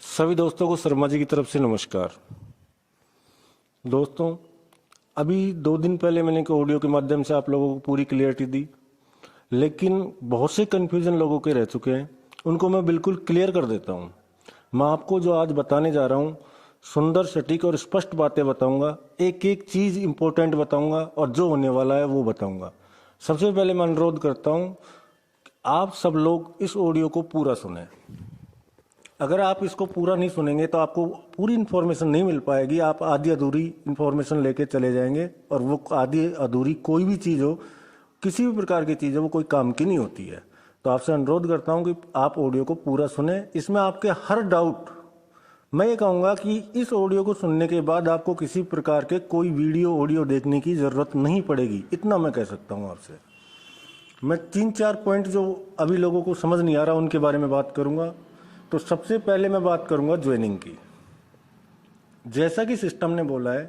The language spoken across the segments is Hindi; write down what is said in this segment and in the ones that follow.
सभी दोस्तों को शर्मा जी की तरफ से नमस्कार। दोस्तों, अभी 2 दिन पहले मैंने एक ऑडियो के माध्यम से आप लोगों को पूरी क्लियरिटी दी, लेकिन बहुत से कन्फ्यूजन लोगों के रह चुके हैं। उनको मैं बिल्कुल क्लियर कर देता हूँ। मैं आपको जो आज बताने जा रहा हूँ, सुंदर, सटीक और स्पष्ट बातें बताऊंगा। एक एक चीज़ इंपॉर्टेंट बताऊंगा और जो होने वाला है वो बताऊंगा। सबसे पहले मैं अनुरोध करता हूँ, आप सब लोग इस ऑडियो को पूरा सुने। अगर आप इसको पूरा नहीं सुनेंगे तो आपको पूरी इन्फॉर्मेशन नहीं मिल पाएगी। आप आधी अधूरी इन्फॉर्मेशन लेके चले जाएंगे और वो आधी अधूरी कोई भी चीज़ हो, किसी भी प्रकार की चीज़ हो, वो कोई काम की नहीं होती है। तो आपसे अनुरोध करता हूँ कि आप ऑडियो को पूरा सुने। इसमें आपके हर डाउट, मैं ये कहूँगा कि इस ऑडियो को सुनने के बाद आपको किसी प्रकार के कोई वीडियो ऑडियो देखने की ज़रूरत नहीं पड़ेगी। इतना मैं कह सकता हूँ आपसे। मैं 3-4 पॉइंट जो अभी लोगों को समझ नहीं आ रहा उनके बारे में बात करूँगा। तो सबसे पहले मैं बात करूंगा ज्वाइनिंग की। जैसा कि सिस्टम ने बोला है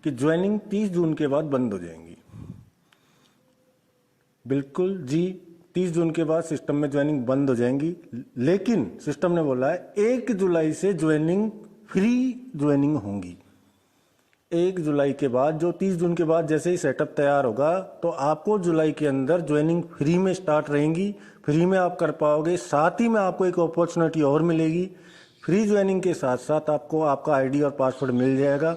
कि ज्वाइनिंग 30 जून के बाद बंद हो जाएंगी। बिल्कुल जी, 30 जून के बाद सिस्टम में ज्वाइनिंग बंद हो जाएंगी, लेकिन सिस्टम ने बोला है 1 जुलाई से ज्वाइनिंग फ्री ज्वाइनिंग होंगी। 1 जुलाई के बाद, जो 30 जून के बाद जैसे ही सेटअप तैयार होगा, तो आपको जुलाई के अंदर ज्वाइनिंग फ्री में स्टार्ट रहेंगी। फ्री में आप कर पाओगे। साथ ही में आपको एक अपॉर्चुनिटी और मिलेगी। फ्री ज्वाइनिंग के साथ साथ आपको आपका आईडी और पासवर्ड मिल जाएगा।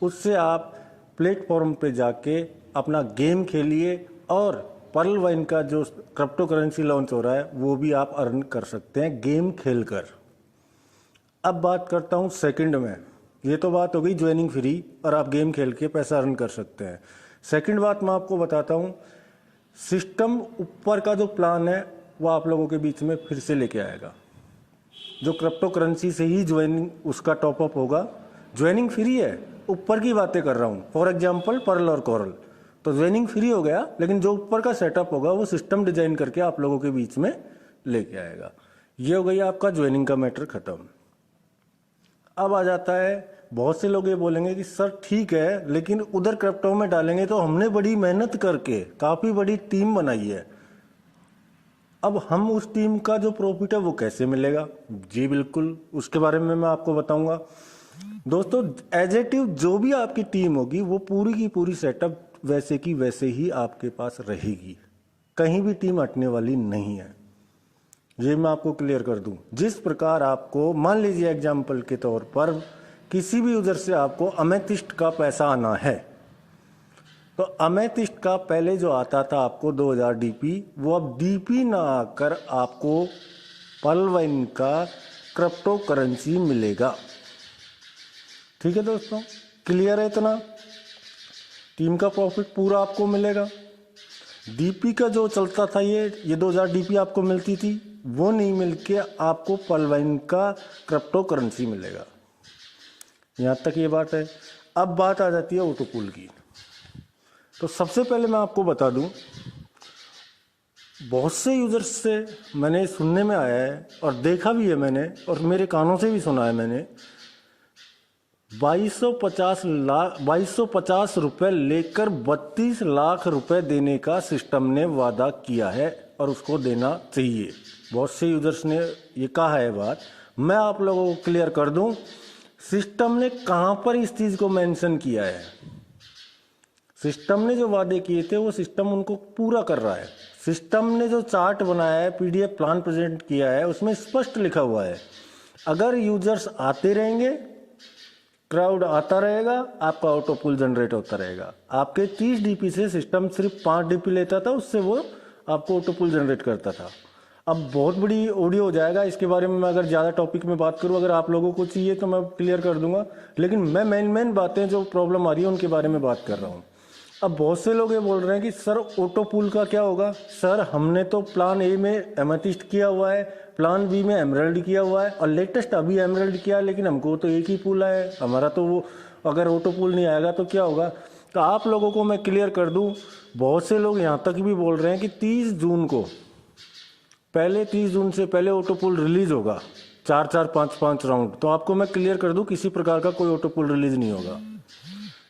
उससे आप प्लेटफॉर्म पे जाके अपना गेम खेलिए और पर्ल वाइन का जो क्रिप्टो करेंसी लॉन्च हो रहा है वो भी आप अर्न कर सकते हैं गेम खेलकर। अब बात करता हूँ सेकंड में। ये तो बात हो गई ज्वाइनिंग फ्री और आप गेम खेल के पैसा अर्न कर सकते हैं। सेकंड बात मैं आपको बताता हूँ, सिस्टम ऊपर का जो प्लान है वो आप लोगों के बीच में फिर से लेके आएगा। जो क्रिप्टो करेंसी से ही ज्वाइनिंग उसका टॉपअप होगा। ज्वाइनिंग फ्री है, ऊपर की बातें कर रहा हूँ। फॉर एग्जाम्पल पर्ल और कोरल, तो ज्वाइनिंग फ्री हो गया, लेकिन जो ऊपर का सेटअप होगा वो सिस्टम डिजाइन करके आप लोगों के बीच में लेके आएगा। ये हो गई आपका ज्वाइनिंग का मैटर खत्म। अब आ जाता है, बहुत से लोग ये बोलेंगे कि सर ठीक है, लेकिन उधर क्रिप्टो में डालेंगे तो हमने बड़ी मेहनत करके काफ़ी बड़ी टीम बनाई है, अब हम उस टीम का जो प्रॉफिट है वो कैसे मिलेगा? जी बिल्कुल, उसके बारे में मैं आपको बताऊंगा। दोस्तों, एजेटिव जो भी आपकी टीम होगी वो पूरी की पूरी सेटअप वैसे की वैसे ही आपके पास रहेगी। कहीं भी टीम हटने वाली नहीं है। ये मैं आपको क्लियर कर दूं। जिस प्रकार आपको, मान लीजिए एग्जाम्पल के तौर पर, किसी भी यूजर से आपको अमेथिस्ट का पैसा आना है, तो अमेथिस्ट का पहले जो आता था आपको 2000 डीपी, वो अब डीपी ना आकर आपको पर्ल वाइन का क्रिप्टो करेंसी मिलेगा। ठीक है दोस्तों, क्लियर है इतना? टीम का प्रॉफिट पूरा आपको मिलेगा। डीपी का जो चलता था, ये 2000 डीपी आपको मिलती थी, वो नहीं मिलके आपको पर्ल वाइन का क्रिप्टो करेंसी मिलेगा। यहाँ तक ये बात है। अब बात आ जाती है ऑटोपूल की। तो सबसे पहले मैं आपको बता दूं, बहुत से यूजर्स से मैंने सुनने में आया है और देखा भी है मैंने, और मेरे कानों से भी सुना है मैंने, 2250 रुपए लेकर 32 लाख रुपए देने का सिस्टम ने वादा किया है और उसको देना चाहिए। बहुत से यूजर्स ने ये कहा है बात। मैं आप लोगों को क्लियर कर दूं, सिस्टम ने कहां पर इस चीज को मेंशन किया है। सिस्टम ने जो वादे किए थे वो सिस्टम उनको पूरा कर रहा है। सिस्टम ने जो चार्ट बनाया है, पीडीएफ प्लान प्रेजेंट किया है, उसमें स्पष्ट लिखा हुआ है, अगर यूजर्स आते रहेंगे, क्राउड आता रहेगा, आपका ऑटो पुल जनरेट होता रहेगा। आपके 30 डीपी से सिस्टम सिर्फ 5 डीपी लेता था, उससे वो आपको ऑटो पुल जनरेट करता था। अब बहुत बड़ी ऑडियो हो जाएगा, इसके बारे में मैं अगर ज़्यादा टॉपिक में बात करूं, अगर आप लोगों को चाहिए तो मैं क्लियर कर दूंगा, लेकिन मैं मेन बातें जो प्रॉब्लम आ रही है उनके बारे में बात कर रहा हूँ। अब बहुत से लोग ये बोल रहे हैं कि सर ऑटो पुल का क्या होगा? सर हमने तो प्लान ए में एमेथिस्ट किया हुआ है, प्लान बी में एमराल्ड किया हुआ है और लेटेस्ट अभी एमराल्ड किया है, लेकिन हमको तो एक ही पुल है हमारा, तो वो अगर ऑटो पुल नहीं आएगा तो क्या होगा? तो आप लोगों को मैं क्लियर कर दूं, बहुत से लोग यहाँ तक भी बोल रहे हैं कि 30 जून को, पहले 30 जून से पहले ऑटो पुल रिलीज होगा, 4-4, 5-5 राउंड। तो आपको मैं क्लियर कर दूं, किसी प्रकार का कोई ऑटो पुल रिलीज नहीं होगा।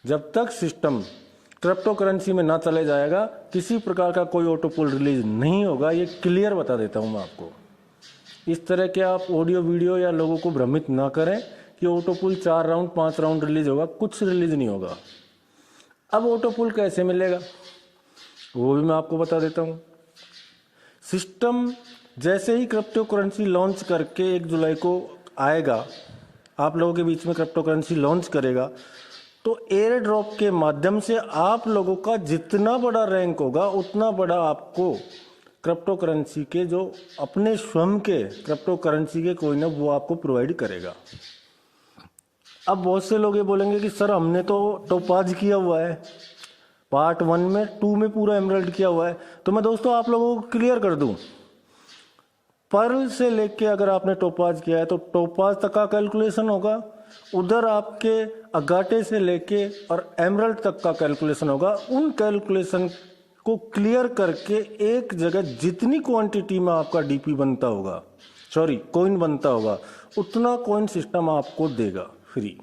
जब तक सिस्टम क्रिप्टो करेंसी में ना चले जाएगा, किसी प्रकार का कोई ऑटो पुल रिलीज नहीं होगा। ये क्लियर बता देता हूं मैं आपको। इस तरह के आप ऑडियो वीडियो या लोगों को भ्रमित ना करें कि ऑटो पुल 4 राउंड 5 राउंड रिलीज होगा, कुछ रिलीज नहीं होगा। अब ऑटो पुल कैसे मिलेगा वो भी मैं आपको बता देता हूँ। सिस्टम जैसे ही क्रिप्टो करेंसी लॉन्च करके 1 जुलाई को आएगा, आप लोगों के बीच में क्रिप्टो करेंसी लॉन्च करेगा, तो एयर ड्रॉप के माध्यम से आप लोगों का जितना बड़ा रैंक होगा उतना बड़ा आपको क्रिप्टो करेंसी के जो अपने स्वयं के क्रिप्टो करेंसी के कॉइन है वो आपको प्रोवाइड करेगा। अब बहुत से लोग ये बोलेंगे कि सर हमने तो टोपाज किया हुआ है, पार्ट 1 में 2 में पूरा एमरल्ड किया हुआ है। तो मैं दोस्तों आप लोगों को क्लियर कर दूं, पर्ल से लेके अगर आपने टोपाज किया है तो टोपाज तक का कैलकुलेशन होगा, उधर आपके अगाटे से लेके और एमरल्ड तक का कैलकुलेशन होगा। उन कैलकुलेशन को क्लियर करके एक जगह जितनी क्वांटिटी में आपका डीपी बनता होगा, सॉरी कॉइन बनता होगा, उतना कॉइन सिस्टम आपको देगा फ्री।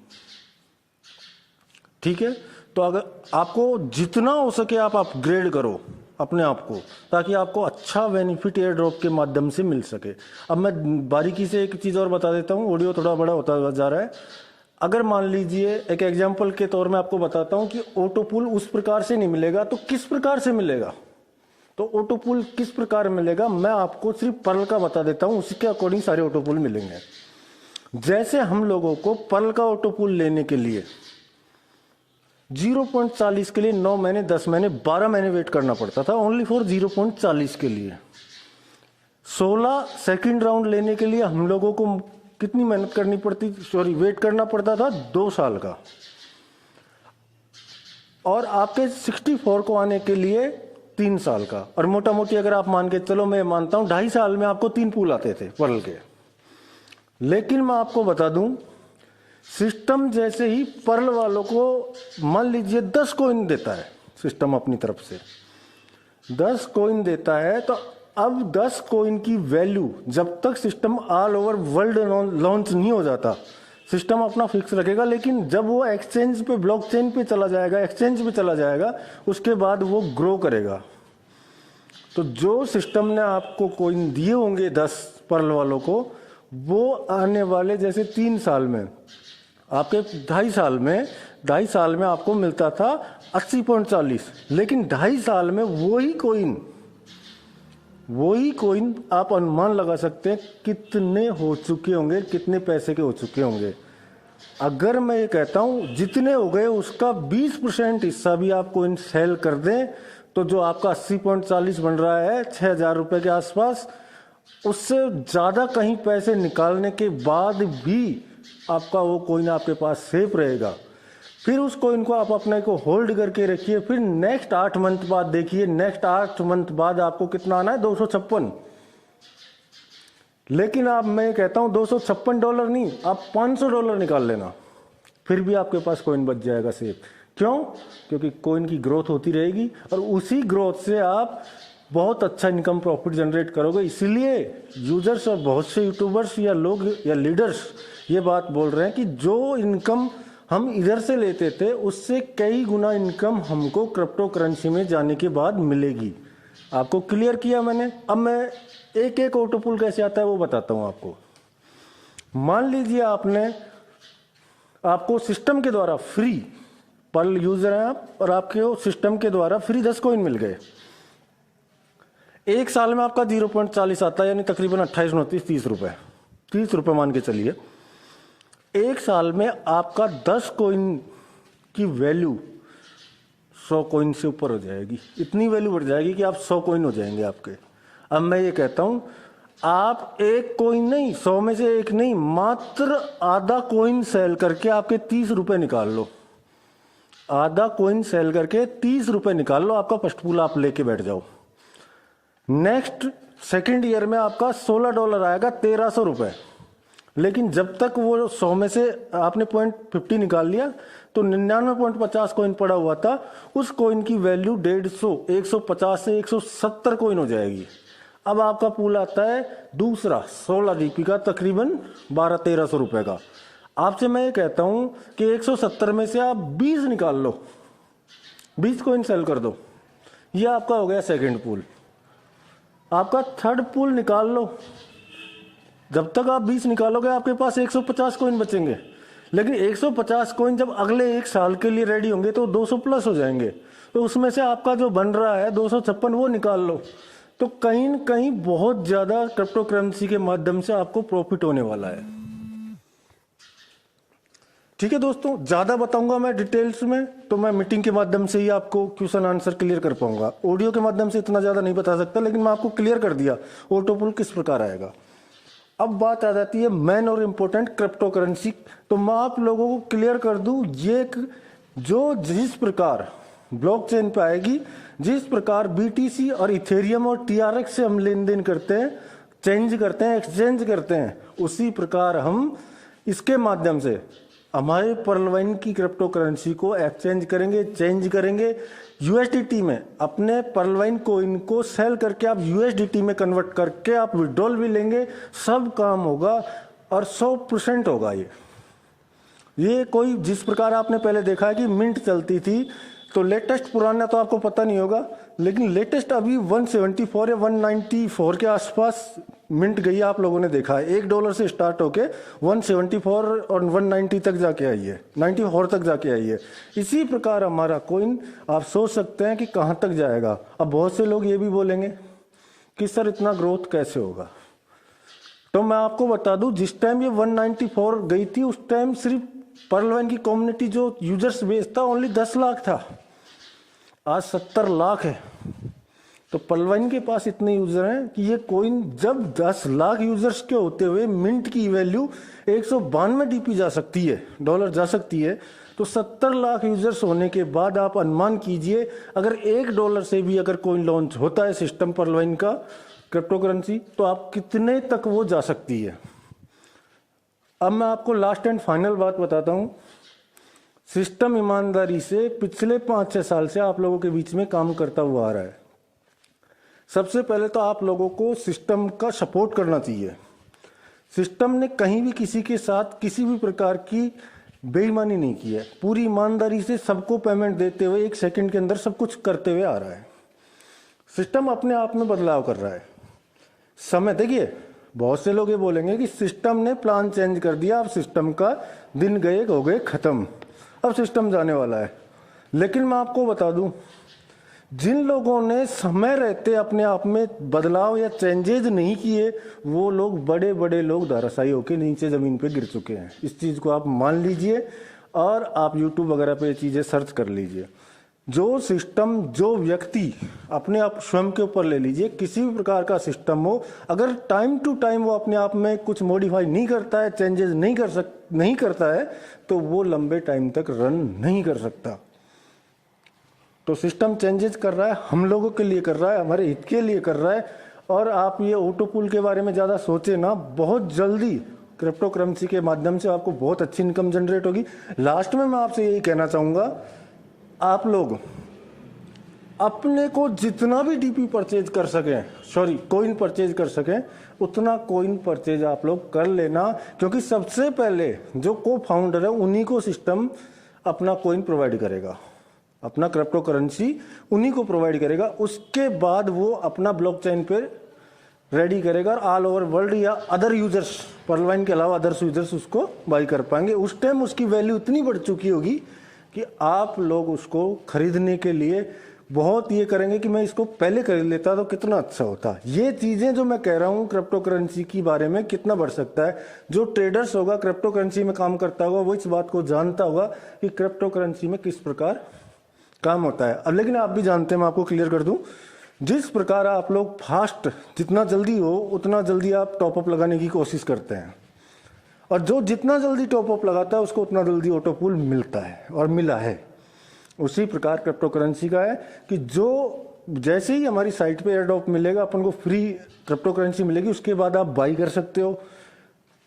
ठीक है, तो अगर आपको जितना हो सके आप अपग्रेड करो अपने आप को, ताकि आपको अच्छा बेनिफिट एयर ड्रॉप के माध्यम से मिल सके। अब मैं बारीकी से एक चीज़ और बता देता हूँ, ऑडियो थोड़ा बड़ा होता जा रहा है। अगर मान लीजिए एक एग्जांपल के तौर में आपको बताता हूँ कि ऑटो पुल उस प्रकार से नहीं मिलेगा, तो किस प्रकार से मिलेगा, तो ऑटो पुल किस प्रकार मिलेगा मैं आपको सिर्फ पर्ल का बता देता हूँ, उसी के अकॉर्डिंग सारे ऑटो पुल मिलेंगे। जैसे हम लोगों को पर्ल का ऑटो पुल लेने के लिए 0.40 के लिए 9 महीने 10 महीने 12 महीने वेट करना पड़ता था, ओनली फॉर 0.40 के लिए। 16 सेकंड राउंड लेने के लिए हम लोगों को कितनी मेहनत करनी पड़ती, सॉरी वेट करना पड़ता था 2 साल का। और आपके 64 को आने के लिए 3 साल का। और मोटा मोटी अगर आप मान के चलो, मैं मानता हूं 2.5 साल में आपको 3 पूल आते थे पर्ल के। लेकिन मैं आपको बता दूं, सिस्टम जैसे ही पर्ल वालों को मान लीजिए 10 कॉइन देता है सिस्टम अपनी तरफ से, 10 कॉइन देता है, तो अब 10 कॉइन की वैल्यू जब तक system all over world launch नहीं हो जाता, सिस्टम अपना फिक्स रखेगा। लेकिन जब वो एक्सचेंज पे, ब्लॉकचेन पे चला जाएगा, एक्सचेंज पे चला जाएगा, उसके बाद वो ग्रो करेगा। तो जो सिस्टम ने आपको कॉइन दिए होंगे 10 पर्ल वालों को, वो आने वाले जैसे 3 साल में, आपके 2.5 साल में आपको मिलता था 80.40, लेकिन 2.5 साल में वही कॉइन आप अनुमान लगा सकते हैं कितने हो चुके होंगे, कितने पैसे के हो चुके होंगे। अगर मैं ये कहता हूं जितने हो गए उसका 20% हिस्सा भी आप कॉइन सेल कर दें, तो जो आपका 80.40 बन रहा है 6,000 रुपए के आसपास, उससे ज्यादा कहीं पैसे निकालने के बाद भी आपका वो कॉइन आपके पास सेफ रहेगा। फिर उस कॉइन को आप अपने को होल्ड करके रखिए, फिर नेक्स्ट 8 मंथ बाद देखिए, नेक्स्ट 8 मंथ बाद आपको कितना आना है, $256। लेकिन आप, मैं कहता हूं $256 नहीं, आप $500 निकाल लेना, फिर भी आपके पास कॉइन बच जाएगा सेफ। क्यों? क्योंकि कॉइन की ग्रोथ होती रहेगी और उसी ग्रोथ से आप बहुत अच्छा इनकम प्रॉफिट जनरेट करोगे। इसीलिए यूजर्स और बहुत से यूट्यूबर्स या लोग या लीडर्स ये बात बोल रहे हैं कि जो इनकम हम इधर से लेते थे उससे कई गुना इनकम हमको क्रिप्टो करेंसी में जाने के बाद मिलेगी। आपको क्लियर किया मैंने। अब मैं एक एक ऑटो पुल कैसे आता है वो बताता हूं आपको। मान लीजिए आपको सिस्टम के द्वारा फ्री, पर्ल यूजर हैं आप और आपके सिस्टम के द्वारा फ्री 10 कॉइन मिल गए। 1 साल में आपका 0.40 आता है, यानी तकरीबन 28, 29, 30 रुपए, 30 रुपए मान के चलिए। 1 साल में आपका 10 कॉइन की वैल्यू 100 कॉइन से ऊपर हो जाएगी। इतनी वैल्यू बढ़ जाएगी कि आप 100 कॉइन हो जाएंगे आपके। अब मैं ये कहता हूं, आप 1 कॉइन नहीं, 100 में से 1 नहीं, मात्र आधा कॉइन सेल करके आपके 30 रुपए निकाल लो। आधा कॉइन सेल करके 30 रुपए निकाल लो, आपका फर्स्ट पूल आप लेके बैठ जाओ। नेक्स्ट सेकेंड ईयर में आपका $16 आएगा, 1300 रुपए। लेकिन जब तक वो 100 में से आपने 0.50 निकाल लिया तो 99.50 कॉइन पड़ा हुआ था, उस कॉइन की वैल्यू 150, 150 से 170 कॉइन हो जाएगी। अब आपका पूल आता है दूसरा 16 जीपी का, तकरीबन 1200-1300 रुपए का। आपसे मैं ये कहता हूं कि 170 में से आप 20 निकाल लो, 20 कॉइन सेल कर दो, ये आपका हो गया सेकंड पूल। आपका थर्ड पूल निकाल लो, जब तक आप 20 निकालोगे आपके पास 150 कॉइन बचेंगे, लेकिन 150 कॉइन जब अगले एक साल के लिए रेडी होंगे तो 200 प्लस हो जाएंगे। तो उसमें से आपका जो बन रहा है 256 वो निकाल लो। तो कहीं न कहीं बहुत ज़्यादा क्रिप्टो करेंसी के माध्यम से आपको प्रॉफिट होने वाला है। ठीक है दोस्तों, ज़्यादा बताऊंगा मैं डिटेल्स में तो मैं मीटिंग के माध्यम से ही आपको क्वेश्चन आंसर क्लियर कर पाऊंगा। ऑडियो के माध्यम से इतना ज़्यादा नहीं बता सकता, लेकिन मैं आपको क्लियर कर दिया ऑटोपुल किस प्रकार आएगा। अब बात आ जाती है मेन और इम्पोर्टेंट क्रिप्टो करेंसी। तो मैं आप लोगों को क्लियर कर दूं, ये जो जिस प्रकार ब्लॉकचेन पे आएगी, जिस प्रकार बीटीसी और इथेरियम और टीआरएक्स से हम लेन देन करते हैं, चेंज करते हैं, एक्सचेंज करते हैं, उसी प्रकार हम इसके माध्यम से हमारे पर्लवाइन की क्रिप्टो करेंसी को एक्सचेंज करेंगे, चेंज करेंगे यूएसडीटी में। अपने पर्लवाइन कोइन को सेल करके आप यूएसडीटी में कन्वर्ट करके आप विड्रॉल भी लेंगे, सब काम होगा और 100% होगा। ये कोई जिस प्रकार आपने पहले देखा है कि मिंट चलती थी, तो लेटेस्ट पुराना तो आपको पता नहीं होगा, लेकिन लेटेस्ट अभी 174 या 194 के आसपास मिंट गई, आप लोगों ने देखा है। $1 से स्टार्ट होके 174 और 190 तक जाके आई है, 94 तक जाके आई है। इसी प्रकार हमारा कॉइन आप सोच सकते हैं कि कहाँ तक जाएगा। अब बहुत से लोग ये भी बोलेंगे कि सर इतना ग्रोथ कैसे होगा। तो मैं आपको बता दूं, जिस टाइम ये 194 गई थी उस टाइम सिर्फ पर्लवाइन की कम्युनिटी जो यूजर्स बेस था ओनली 10 लाख था, आज 70 लाख है। तो पर्लवाइन के पास इतने यूजर हैं कि ये कॉइन जब 10 लाख यूजर्स के होते हुए मिंट की वैल्यू 192 डीपी जा सकती है, डॉलर जा सकती है, तो 70 लाख यूजर्स होने के बाद आप अनुमान कीजिए अगर $1 से भी अगर कॉइन लॉन्च होता है सिस्टम पर्लवाइन का क्रिप्टो करेंसी, तो आप कितने तक वो जा सकती है। अब मैं आपको लास्ट एंड फाइनल बात बताता हूं। सिस्टम ईमानदारी से पिछले 5-6 साल से आप लोगों के बीच में काम करता हुआ आ रहा है। सबसे पहले तो आप लोगों को सिस्टम का सपोर्ट करना चाहिए। सिस्टम ने कहीं भी किसी के साथ किसी भी प्रकार की बेईमानी नहीं की है, पूरी ईमानदारी से सबको पेमेंट देते हुए 1 सेकंड के अंदर सब कुछ करते हुए आ रहा है। सिस्टम अपने आप में बदलाव कर रहा है। समय देखिए, बहुत से लोग ये बोलेंगे कि सिस्टम ने प्लान चेंज कर दिया, अब सिस्टम का दिन गए हो गए खत्म, अब सिस्टम जाने वाला है। लेकिन मैं आपको बता दूं, जिन लोगों ने समय रहते अपने आप में बदलाव या चेंजेज नहीं किए, वो लोग बड़े बड़े लोग धराशायी होकर नीचे जमीन पे गिर चुके हैं। इस चीज को आप मान लीजिए और आप यूट्यूब वगैरह पे ये चीजें सर्च कर लीजिए। जो सिस्टम, जो व्यक्ति अपने आप स्वयं के ऊपर ले लीजिए, किसी भी प्रकार का सिस्टम हो, अगर टाइम टू टाइम वो अपने आप में कुछ मॉडिफाई नहीं करता है, चेंजेस नहीं करता है, तो वो लंबे टाइम तक रन नहीं कर सकता। तो सिस्टम चेंजेस कर रहा है, हम लोगों के लिए कर रहा है, हमारे हित के लिए कर रहा है। और आप ये ऑटोपुल के बारे में ज़्यादा सोचे ना, बहुत जल्दी क्रिप्टो करेंसी के माध्यम से आपको बहुत अच्छी इनकम जनरेट होगी। लास्ट में मैं आपसे यही कहना चाहूँगा, आप लोग अपने को जितना भी डीपी परचेज कर सकें, कॉइन परचेज कर सकें, उतना कॉइन परचेज आप लोग कर लेना, क्योंकि सबसे पहले जो को फाउंडर है उन्हीं को सिस्टम अपना कॉइन प्रोवाइड करेगा, अपना क्रिप्टो करेंसी उन्हीं को प्रोवाइड करेगा। उसके बाद वो अपना ब्लॉकचेन पे रेडी करेगा और ऑल ओवर वर्ल्ड या अदर यूजर्स, पर्लवाइन के अलावा अदर्स यूजर्स उसको बाई कर पाएंगे। उस टाइम उसकी वैल्यू इतनी बढ़ चुकी होगी कि आप लोग उसको खरीदने के लिए बहुत ये करेंगे कि मैं इसको पहले खरीद लेता तो कितना अच्छा होता। ये चीजें जो मैं कह रहा हूँ क्रिप्टो करेंसी के बारे में कितना बढ़ सकता है। जो ट्रेडर्स होगा, क्रिप्टो करेंसी में काम करता होगा, वो इस बात को जानता होगा कि क्रिप्टो करेंसी में किस प्रकार काम होता है। अब लेकिन आप भी जानते हैं, मैं आपको क्लियर कर दूं, जिस प्रकार आप लोग फास्ट जितना जल्दी हो उतना जल्दी आप टॉपअप लगाने की कोशिश करते हैं, और जो जितना जल्दी टॉपअप लगाता है उसको उतना जल्दी ऑटोपुल मिलता है और मिला है। उसी प्रकार क्रिप्टो करेंसी का है कि जो जैसे ही हमारी साइट पे एयरड्रॉप मिलेगा, अपन को फ्री क्रिप्टो करेंसी मिलेगी, उसके बाद आप बाई कर सकते हो।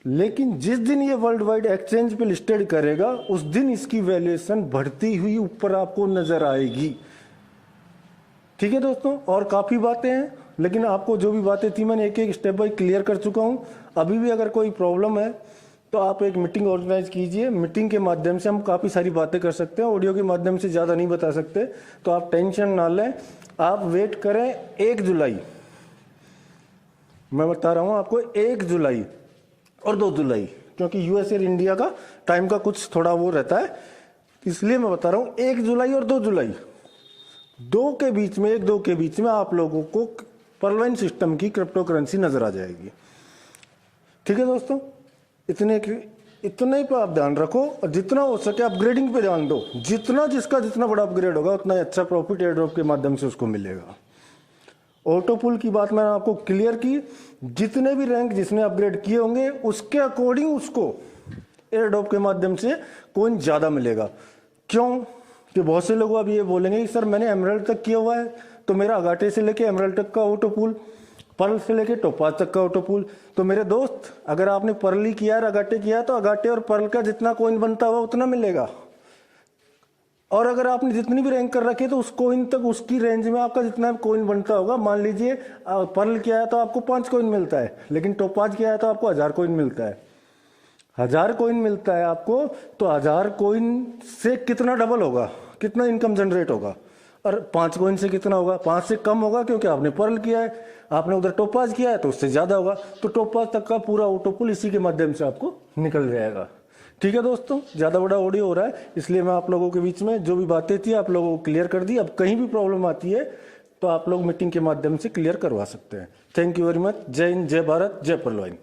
लेकिन जिस दिन ये वर्ल्ड वाइड एक्सचेंज पे लिस्टेड करेगा, उस दिन इसकी वैल्यूएशन बढ़ती हुई ऊपर आपको नजर आएगी। ठीक है दोस्तों, और काफी बातें हैं, लेकिन आपको जो भी बातें थी मैंने एक एक स्टेप बाय क्लियर कर चुका हूं। अभी भी अगर कोई प्रॉब्लम है तो आप एक मीटिंग ऑर्गेनाइज कीजिए, मीटिंग के माध्यम से हम काफी सारी बातें कर सकते हैं। ऑडियो के माध्यम से ज्यादा नहीं बता सकते, तो आप टेंशन ना लें, आप वेट करें 1 जुलाई। मैं बता रहा हूं आपको 1 जुलाई और 2 जुलाई, क्योंकि यूएस और इंडिया का टाइम का कुछ थोड़ा वो रहता है, इसलिए मैं बता रहा हूं 1 जुलाई और 2 जुलाई, 2 के बीच में, 1-2 के बीच में आप लोगों को पर्लवाइन सिस्टम की क्रिप्टो करेंसी नजर आ जाएगी। ठीक है दोस्तों, इतने पे आप ध्यान रखो और जितना हो सके अपग्रेडिंग पे ध्यान दो। जितना जिसका जितना बड़ा अपग्रेड होगा उतना ही अच्छा प्रॉफिट एयर ड्रॉप के माध्यम से उसको मिलेगा। ऑटो पुल की बात मैंने आपको क्लियर की, जितने भी रैंक जिसने अपग्रेड किए होंगे उसके अकॉर्डिंग उसको एयर ड्रॉप के माध्यम से कॉइन ज्यादा मिलेगा। क्यों कि बहुत से लोग अब ये बोलेंगे कि सर मैंने एमराल्ड तक किया हुआ है तो मेरा अगाटे से लेके एमराल्ड तक का ऑटो पुल, पर्ल से लेके टोपाज तक का ऑटो पुल। तो मेरे दोस्त, अगर आपने पर्ल ही किया है, अगाटे किया, तो अगाटे और पर्ल का जितना कॉइन बनता हुआ उतना मिलेगा। और अगर आपने जितनी भी रैंक कर रखी है तो उस कॉइन तक, उसकी रेंज में आपका जितना कॉइन बनता होगा, मान लीजिए पर्ल किया है तो आपको 5 कॉइन मिलता है, लेकिन टोपाज किया है तो आपको 1000 कॉइन मिलता है। 1000 कॉइन मिलता है आपको, तो 1000 कॉइन से कितना डबल होगा, कितना इनकम जनरेट होगा। और 5 कॉइन से कितना होगा, 5 से कम होगा, क्योंकि आपने पर्ल किया है, आपने उधर टोपाज किया है तो उससे ज्यादा होगा। तो टोपाज तक का पूरा ऑटो पुल इसी के माध्यम से आपको निकल जाएगा। ठीक है दोस्तों, ज्यादा बड़ा ऑडियो हो रहा है, इसलिए मैं आप लोगों के बीच में जो भी बातें थी आप लोगों को क्लियर कर दी। अब कहीं भी प्रॉब्लम आती है तो आप लोग मीटिंग के माध्यम से क्लियर करवा सकते हैं। Thank you very much. जय हिंद, जय भारत, जय पर्लवाइन।